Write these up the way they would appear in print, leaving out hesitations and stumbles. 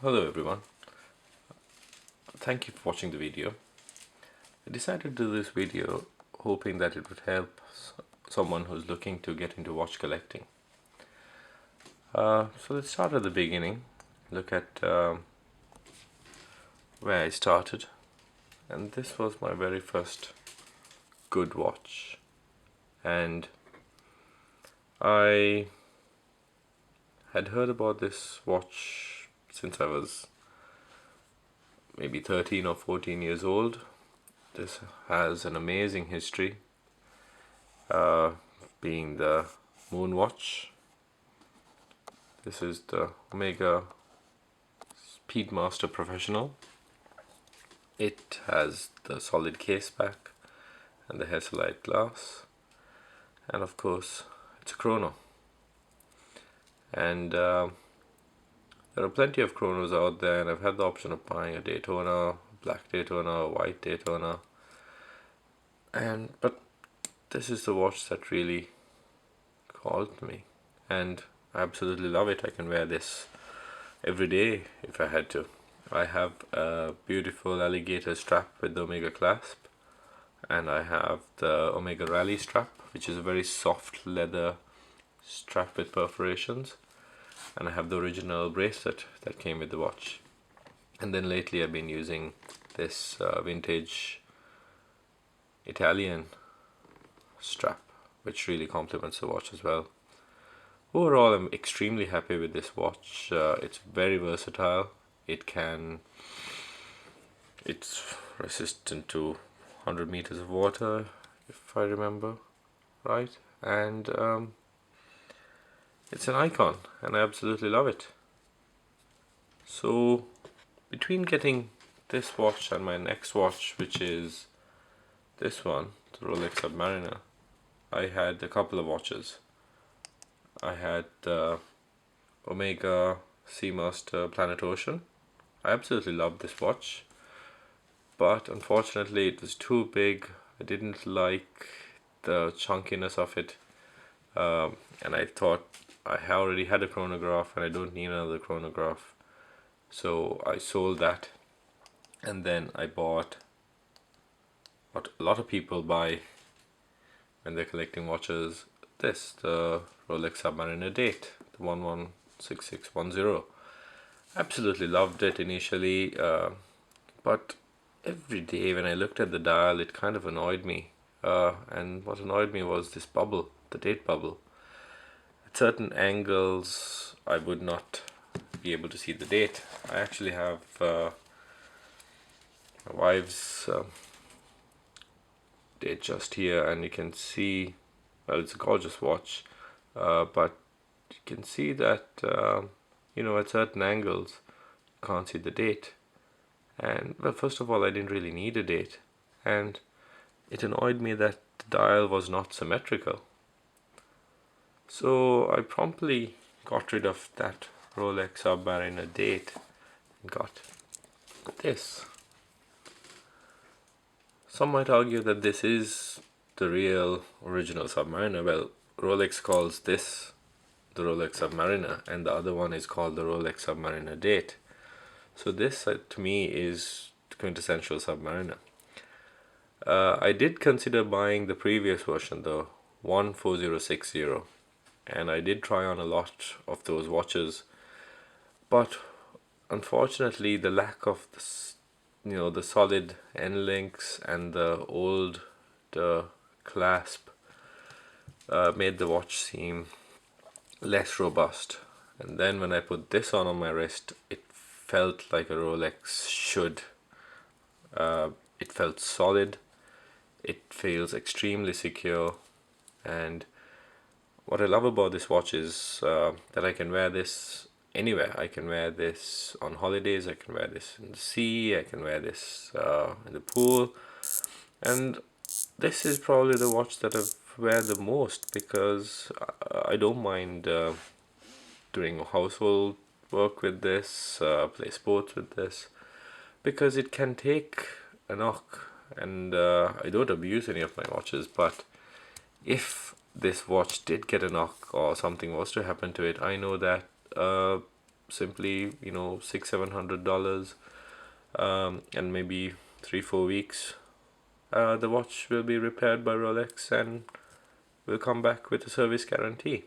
Hello everyone, thank you for watching the video. I decided to do this video hoping that it would help someone who's looking to get into watch collecting. So let's start at the beginning, look at where I started, and this was my very first good watch, and I had heard about this watch since I was maybe 13 or 14 years old. This has an amazing history, being the moon watch. This is the Omega Speedmaster Professional. It has the solid case back and the Hesalite glass, and of course it's a chrono. And there are plenty of chronos out there, and I've had the option of buying a Daytona, black Daytona, a white Daytona, but this is the watch that really called to me, and I absolutely love it. I can wear this every day if I had to. I have a beautiful alligator strap with the Omega clasp, and I have the Omega Rally strap, which is a very soft leather strap with perforations, and I have the original bracelet that came with the watch. And then lately I've been using this vintage Italian strap, which really complements the watch as well. Overall, I'm extremely happy with this watch. It's very versatile. It's resistant to 100 meters of water, if I remember right, and it's an icon, and I absolutely love it. So between getting this watch and my next watch, which is this one, the Rolex Submariner, I had a couple of watches. I had the Omega Seamaster Planet Ocean. I absolutely loved this watch, but unfortunately it was too big. I didn't like the chunkiness of it, and I thought I already had a chronograph and I don't need another chronograph, so I sold that. And then I bought what a lot of people buy when they're collecting watches, the Rolex Submariner Date, the 116610. Absolutely loved it initially, but every day when I looked at the dial it kind of annoyed me, and what annoyed me was this bubble, the date bubble. At certain angles I would not be able to see the date. I actually have my wife's date just here, and you can see, well, it's a gorgeous watch, but you can see that at certain angles you can't see the date. And well, first of all, I didn't really need a date, and it annoyed me that the dial was not symmetrical. So I promptly got rid of that Rolex Submariner Date and got this. Some might argue that this is the real original Submariner. Well, Rolex calls this the Rolex Submariner, and the other one is called the Rolex Submariner Date. So this to me is the quintessential Submariner. I did consider buying the previous version, the 14060, and I did try on a lot of those watches, but unfortunately the lack of the solid end links and the clasp made the watch seem less robust. And then when I put this on my wrist, it felt like a Rolex should. It felt solid, it feels extremely secure, and what I love about this watch is that I can wear this anywhere. I can wear this on holidays, I can wear this in the sea, I can wear this in the pool, and this is probably the watch that I've wear the most, because I don't mind doing household work with this, play sports with this, because it can take a knock, and I don't abuse any of my watches, but if this watch did get a knock or something was to happen to it, I know that simply, $600-700, and maybe 3-4 weeks, the watch will be repaired by Rolex and will come back with a service guarantee.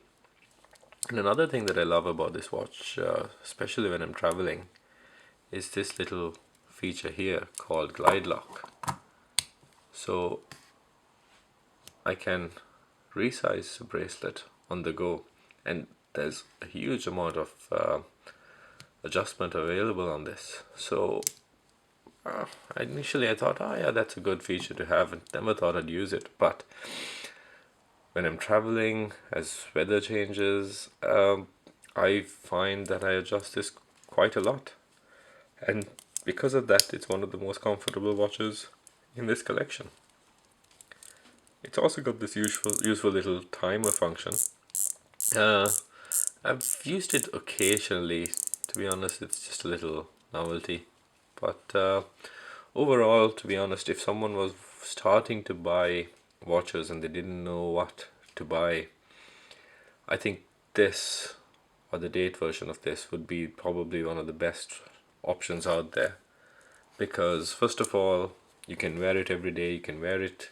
And another thing that I love about this watch, especially when I'm traveling, is this little feature here called glide lock. So I can resize the bracelet on the go, and there's a huge amount of adjustment available on this. So initially I thought, oh yeah, that's a good feature to have, and never thought I'd use it. But when I'm traveling, as weather changes, I find that I adjust this quite a lot, and because of that, it's one of the most comfortable watches in this collection. It's also got this useful little timer function. Uh, I've used it occasionally. To be honest, it's just a little novelty. But overall, to be honest, if someone was starting to buy watches and they didn't know what to buy, I think this, or the date version of this, would be probably one of the best options out there. Because first of all, you can wear it every day. You can wear it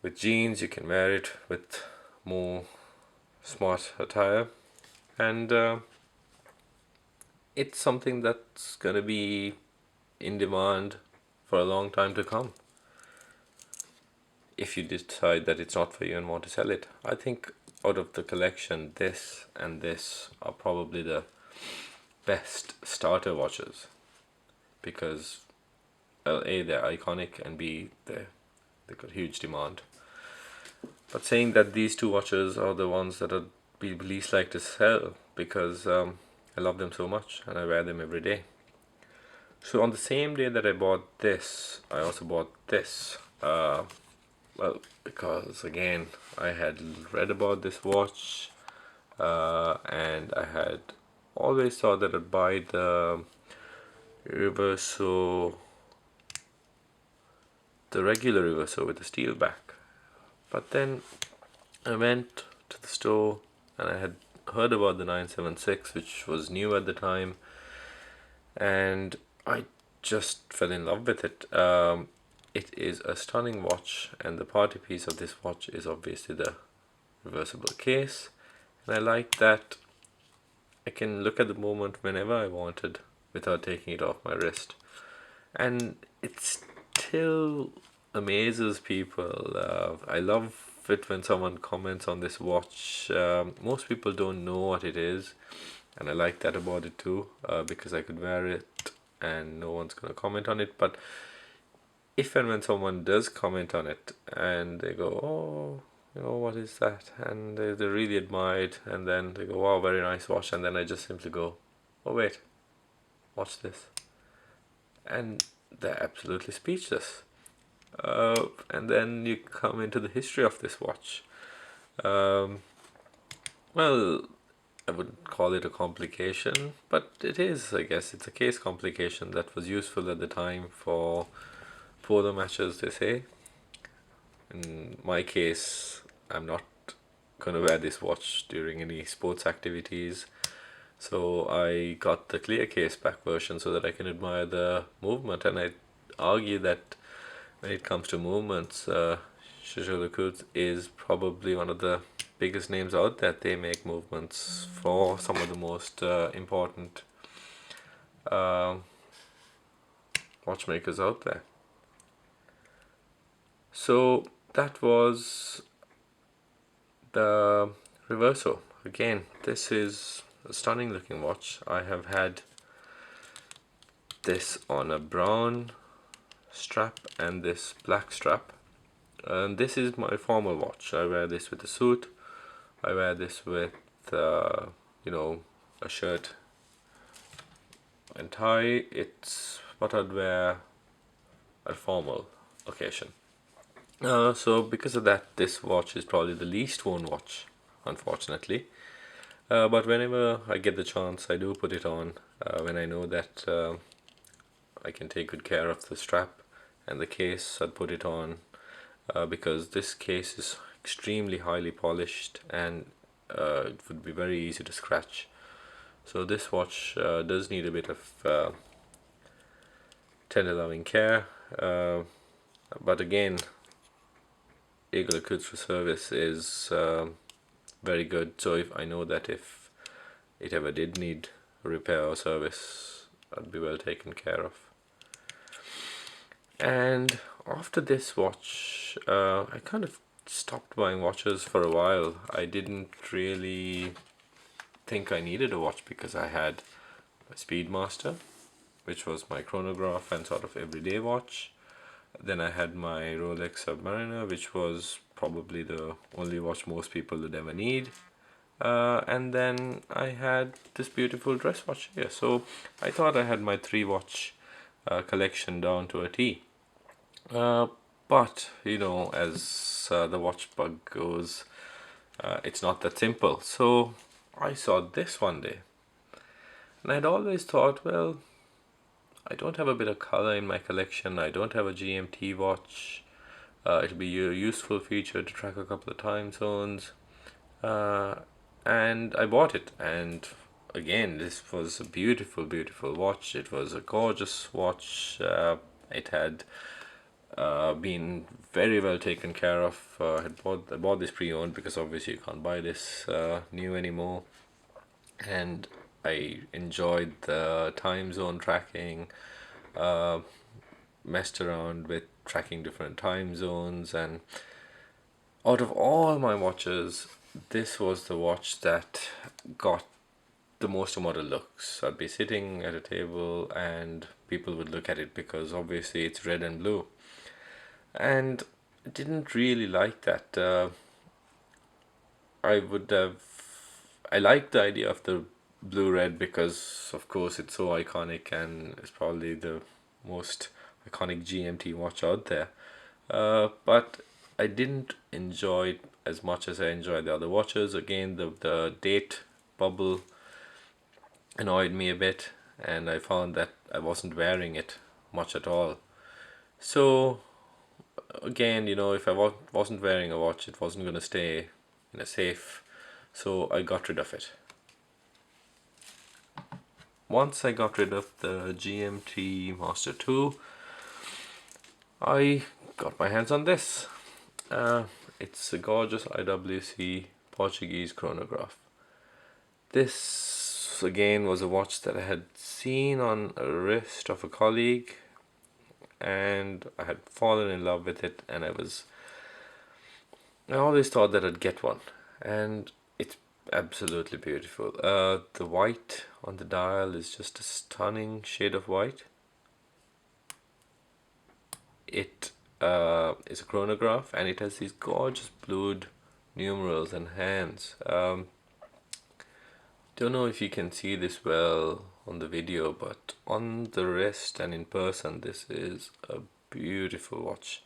with jeans, you can wear it with more smart attire, and it's something that's gonna be in demand for a long time to come. If you decide that it's not for you and want to sell it, I think out of the collection, this and this are probably the best starter watches, because well, A, they're iconic, and B, they've got huge demand. But saying that, these two watches are the ones that I'd be least like to sell, because I love them so much and I wear them every day. So on the same day that I bought this, I also bought this. Well, because again, I had read about this watch, and I had always thought that I'd buy the Reverso, the regular Reverso with the steel back. But then I went to the store and I had heard about the 976, which was new at the time, and I just fell in love with it. It is a stunning watch, and the party piece of this watch is obviously the reversible case, and I like that I can look at the moment whenever I wanted without taking it off my wrist. And it still amazes people. I love it when someone comments on this watch. Most people don't know what it is, and I like that about it too, because I could wear it and no one's gonna comment on it. But if and when someone does comment on it and they go, oh, what is that, and they really admire it, and then they go, wow, very nice watch, and then I just simply go, oh wait, watch this, and they're absolutely speechless. And then you come into the history of this watch. Well, I wouldn't call it a complication, but it is, I guess. It's a case complication that was useful at the time for polo matches, they say. In my case, I'm not gonna wear this watch during any sports activities, so I got the clear case back version so that I can admire the movement. And I argue that when it comes to movements, Jaeger-lecoultre is probably one of the biggest names out there. They make movements for some of the most important watchmakers out there. So that was the Reverso. Again, this is a stunning looking watch. I have had this on a brown strap and this black strap, and this is my formal watch. I wear this with a suit, I wear this with a shirt and tie. It's what I'd wear at a formal occasion. So because of that, this watch is probably the least worn watch, unfortunately. But whenever I get the chance, I do put it on when I know that I can take good care of the strap and the case. I'd put it on because this case is extremely highly polished, and it would be very easy to scratch. So this watch does need a bit of tender loving care, but again, Jaeger-lecoultre service is very good. So if I know that if it ever did need repair or service, I'd be well taken care of. And after this watch, I kind of stopped buying watches for a while. I didn't really think I needed a watch because I had a speedmaster, which was my chronograph and sort of everyday watch. Then I had my Rolex Submariner, which was probably the only watch most people would ever need. And then I had this beautiful dress watch here. So I thought I had my 3 watch collection down to a T. But you know, as the watch bug goes, it's not that simple. So I saw this one day, and I'd always thought, well, I don't have a bit of color in my collection. I don't have a GMT watch. It'll be a useful feature to track a couple of time zones. And I bought it. And again, this was a beautiful, beautiful watch. It was a gorgeous watch. It had been very well taken care of. I bought this pre-owned because obviously you can't buy this new anymore. And I enjoyed the time zone tracking, messed around with tracking different time zones, and out of all my watches, this was the watch that got the most amount of looks. I'd be sitting at a table and people would look at it because obviously it's red and blue. And I didn't really like that. I liked the idea of the blue red because, of course, it's so iconic and it's probably the most iconic GMT watch out there. But I didn't enjoy it as much as I enjoyed the other watches. Again, the date bubble annoyed me a bit, and I found that I wasn't wearing it much at all. So again, you know, if I wasn't wearing a watch, it wasn't going to stay in a safe, so I got rid of it. Once I got rid of the GMT-master 2, I got my hands on this. It's a gorgeous IWC Portuguese chronograph. This again was a watch that I had seen on a wrist of a colleague, and I had fallen in love with it, and I always thought that I'd get one, and it's absolutely beautiful. The white on the dial is just a stunning shade of white. It is a chronograph, and it has these gorgeous blued numerals and hands. Don't know if you can see this well on the video, but on the wrist and in person, this is a beautiful watch.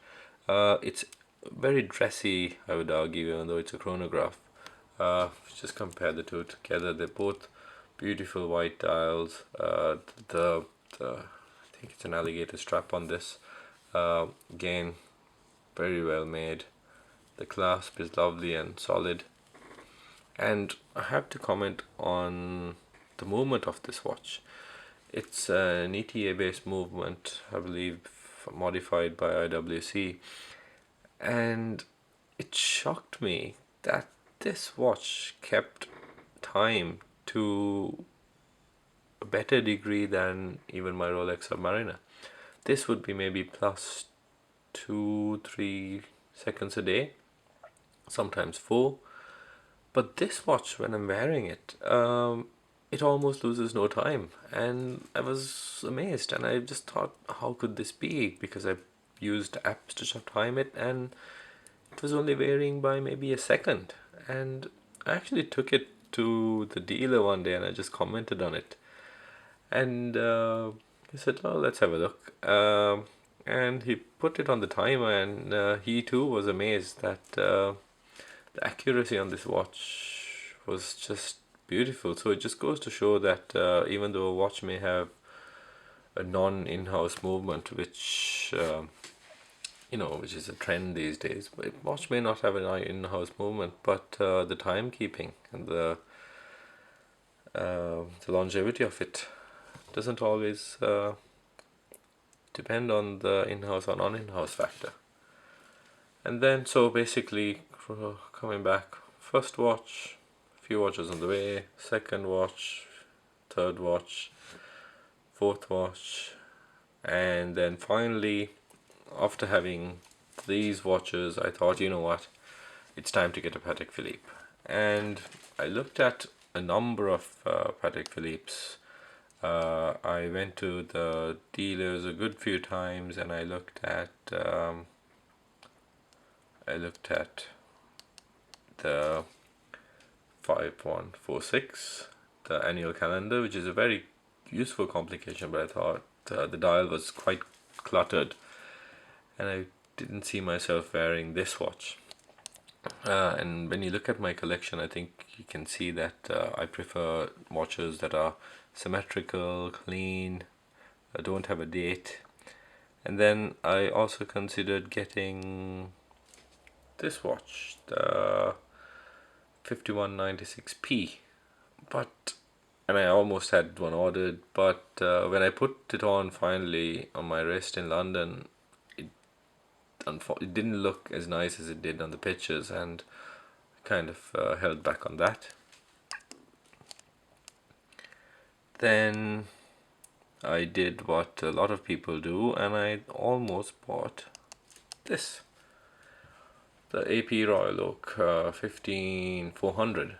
It's very dressy, I would argue, even though it's a chronograph. Just compare the two together. They're both beautiful white dials. I think it's an alligator strap on this. Again, very well made. The clasp is lovely and solid. And I have to comment on the movement of this watch. It's an ETA based movement, I believe, modified by IWC, and it shocked me that this watch kept time to a better degree than even my Rolex Submariner. This would be maybe plus 2-3 seconds a day, sometimes 4. But this watch, when I'm wearing it, it almost loses no time, and I was amazed, and I just thought, how could this be? Because I used apps to time it, and it was only varying by maybe a second. And I actually took it to the dealer one day, and I just commented on it, and he said, "Oh, let's have a look." And he put it on the timer, and he too was amazed that the accuracy on this watch was just beautiful. So it just goes to show that even though a watch may have a non-in-house movement, which which is a trend these days, but a watch may not have an in-house movement, but the timekeeping and the the longevity of it doesn't always depend on the in-house or non-in-house factor. And then, so basically, coming back, first watch, few watches on the way, second watch, third watch, fourth watch, and then finally, after having these watches, I thought, you know what, it's time to get a Patek Philippe. And I looked at a number of Patek Philippes. I went to the dealers a good few times, and I looked at the 5146, the annual calendar, which is a very useful complication, but I thought the dial was quite cluttered, and I didn't see myself wearing this watch. And when you look at my collection, I think you can see that I prefer watches that are symmetrical, clean, don't have a date. And then I also considered getting this watch, the 5196p, and I almost had one ordered, but when I put it on finally on my wrist in London, it didn't look as nice as it did on the pictures, and kind of held back on that. Then I did what a lot of people do, and I almost bought this, the AP Royal Oak 15400.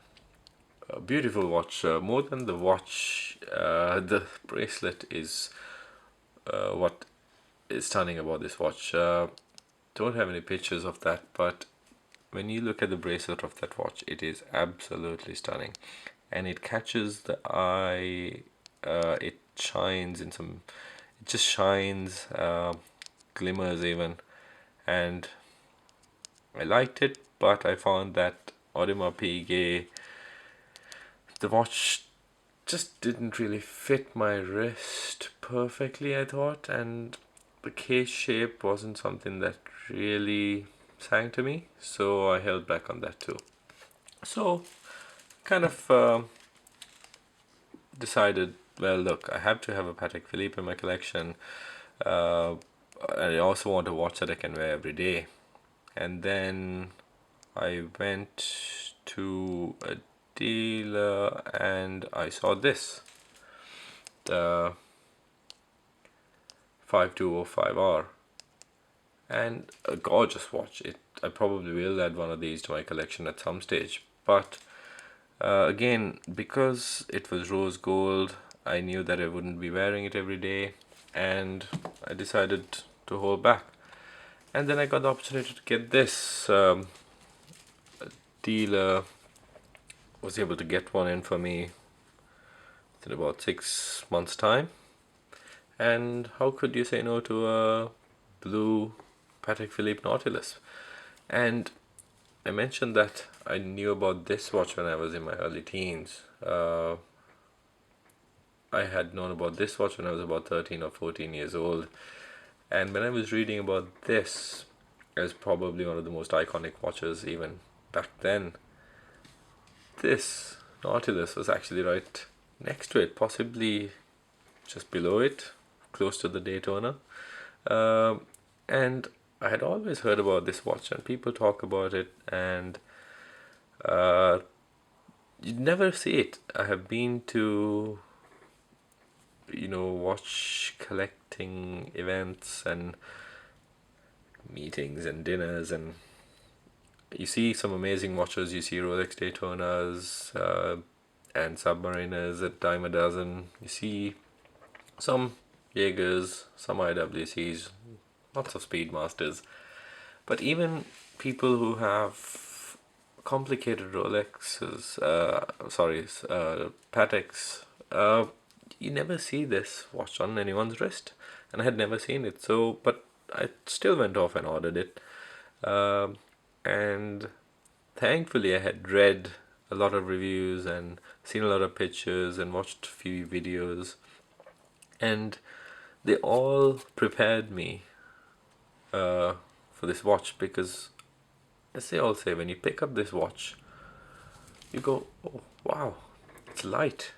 A beautiful watch. More than the watch, the bracelet is what is stunning about this watch. Don't have any pictures of that, but when you look at the bracelet of that watch, it is absolutely stunning, and it catches the eye. It shines in some, it just shines, glimmers even, and I liked it, but I found that Audemars Piguet, the watch just didn't really fit my wrist perfectly, I thought, and the case shape wasn't something that really sang to me, so I held back on that too. So kind of decided, well, look, I have to have a Patek Philippe in my collection. I also want a watch that I can wear every day. And then I went to a dealer and I saw this, the 5205R, and a gorgeous watch. I probably will add one of these to my collection at some stage, but again, because it was rose gold, I knew that I wouldn't be wearing it every day, and I decided to hold back. And then I got the opportunity to get this. A dealer was able to get one in for me in about 6 months' time, and how could you say no to a blue Patek Philippe Nautilus? And I mentioned that I knew about this watch when I was in my early teens. I had known about this watch when I was about 13 or 14 years old, and when I was reading about this as probably one of the most iconic watches even back then, this Nautilus was actually right next to it, possibly just below it, close to the Daytona. And I had always heard about this watch, and people talk about it, and you never see it. I have been to, watch collecting events and meetings and dinners, and you see some amazing watches. You see Rolex Daytonas and Submariners at dime a dozen. You see some Jaegers, some IWCs, lots of speedmasters, but even people who have complicated Rolexes, Pateks, you never see this watch on anyone's wrist, and I had never seen it. So, but I still went off and ordered it, and thankfully I had read a lot of reviews and seen a lot of pictures and watched a few videos, and they all prepared me for this watch, because as they all say, when you pick up this watch, you go, oh wow, it's light,